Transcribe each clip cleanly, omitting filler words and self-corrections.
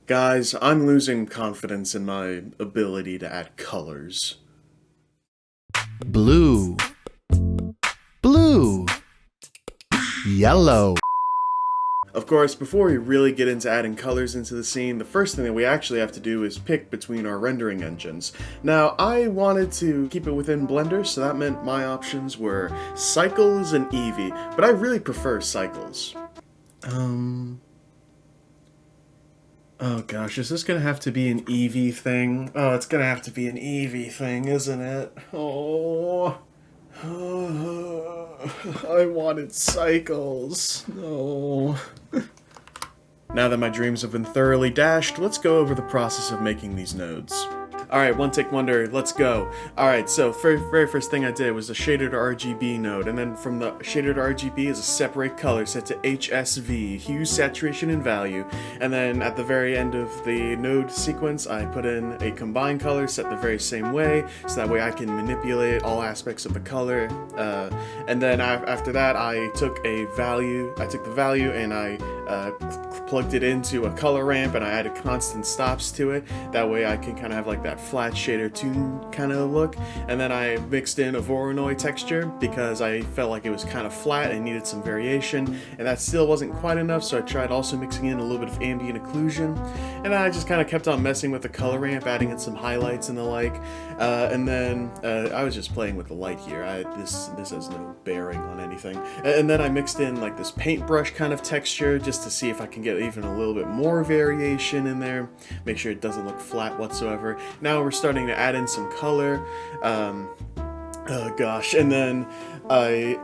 Guys, I'm losing confidence in my ability to add colors. Blue, blue, yellow. Of course, before we really get into adding colors into the scene, the first thing that we actually have to do is pick between our rendering engines. Now, I wanted to keep it within Blender, so that meant my options were Cycles and Eevee, but I really prefer Cycles. Oh gosh, is this gonna have to be an Eevee thing? Oh, it's gonna have to be an Eevee thing, isn't it? Oh. I wanted Cycles. No. Now that my dreams have been thoroughly dashed, let's go over the process of making these nodes. Alright, one take wonder, let's go. Alright, so very first thing I did was a shader to RGB node, and then from the shader to RGB is a separate color set to HSV, hue, saturation, and value. And then at the very end of the node sequence, I put in a combine color set the very same way, so that way I can manipulate all aspects of the color. And then after that, I took the value and I plugged it into a color ramp, and I added constant stops to it. That way I can kind of have like that flat shader tune kind of look. And then I mixed in a Voronoi texture because I felt like it was kind of flat and needed some variation, and that still wasn't quite enough, so I tried also mixing in a little bit of ambient occlusion. And then I just kind of kept on messing with the color ramp, adding in some highlights and the like. And then I was just playing with the light here. This has no bearing on anything. And then I mixed in like this paintbrush kind of texture just to see if I can get even a little bit more variation in there. Make sure it doesn't look flat whatsoever. Now we're starting to add in some color. Oh gosh, and then I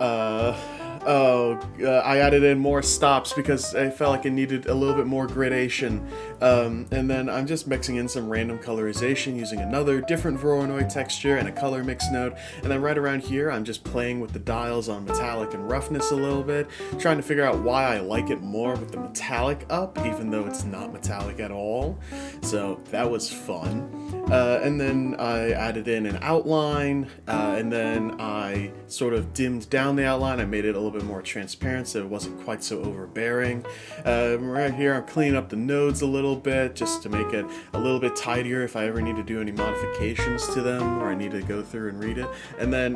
added in more stops because I felt like it needed a little bit more gradation. And then I'm just mixing in some random colorization using another different Voronoi texture and a color mix node. And then right around here, I'm just playing with the dials on metallic and roughness a little bit, trying to figure out why I like it more with the metallic up, even though it's not metallic at all. So that was fun. And then I added in an outline, and then I sort of dimmed down the outline. I made it a little bit more transparent so it wasn't quite so overbearing. Right here I'm cleaning up the nodes a little bit just to make it a little bit tidier if I ever need to do any modifications to them or I need to go through and read it. And then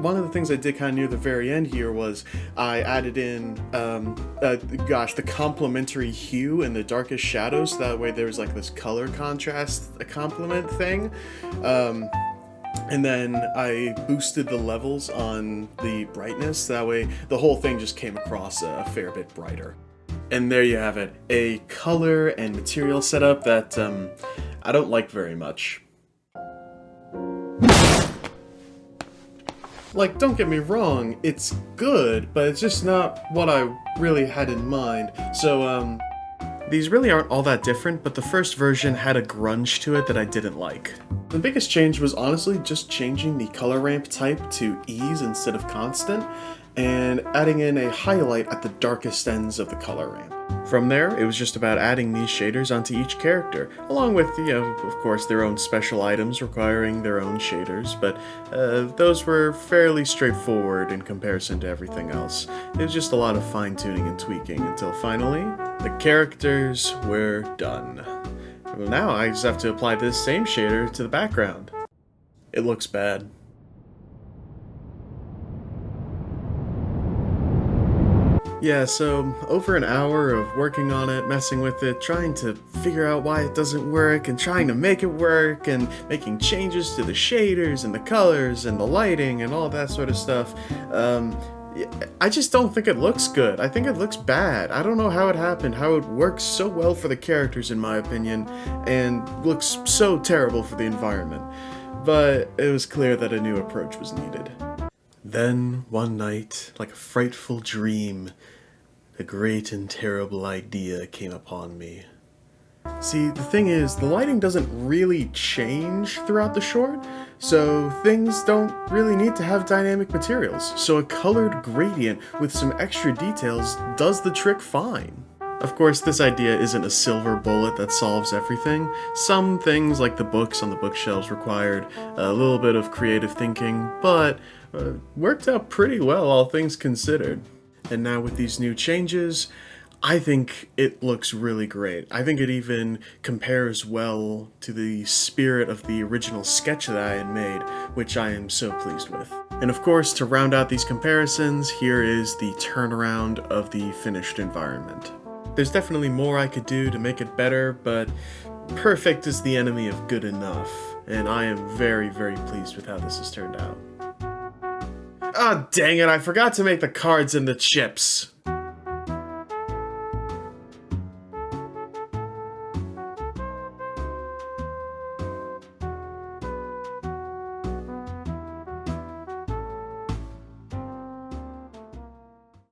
one of the things I did kind of near the very end here was I added in, the complementary hue in the darkest shadows, so that way there was like this color contrast, a complement thing. And then I boosted the levels on the brightness, that way the whole thing just came across a fair bit brighter. And there you have it, a color and material setup that I don't like very much. Like, don't get me wrong, it's good, but it's just not what I really had in mind. So, these really aren't all that different, but the first version had a grunge to it that I didn't like. The biggest change was honestly just changing the color ramp type to ease instead of constant, and adding in a highlight at the darkest ends of the color ramp. From there, it was just about adding these shaders onto each character, along with, of course, their own special items requiring their own shaders, but those were fairly straightforward in comparison to everything else. It was just a lot of fine-tuning and tweaking until finally, the characters were done. Well, now I just have to apply this same shader to the background. It looks bad. Yeah, so over an hour of working on it, messing with it, trying to figure out why it doesn't work, and trying to make it work, and making changes to the shaders and the colors and the lighting and all that sort of stuff. I just don't think it looks good. I think it looks bad. I don't know how it happened, how it works so well for the characters in my opinion, and looks so terrible for the environment. But it was clear that a new approach was needed. Then, one night, like a frightful dream, a great and terrible idea came upon me. See, the thing is, the lighting doesn't really change throughout the short, so things don't really need to have dynamic materials, so a colored gradient with some extra details does the trick fine. Of course, this idea isn't a silver bullet that solves everything. Some things, like the books on the bookshelves, required a little bit of creative thinking, but worked out pretty well, all things considered. And now with these new changes, I think it looks really great. I think it even compares well to the spirit of the original sketch that I had made, which I am so pleased with. And of course, to round out these comparisons, here is the turnaround of the finished environment. There's definitely more I could do to make it better, but perfect is the enemy of good enough, and I am very, very pleased with how this has turned out. Ah, dang it, I forgot to make the cards and the chips.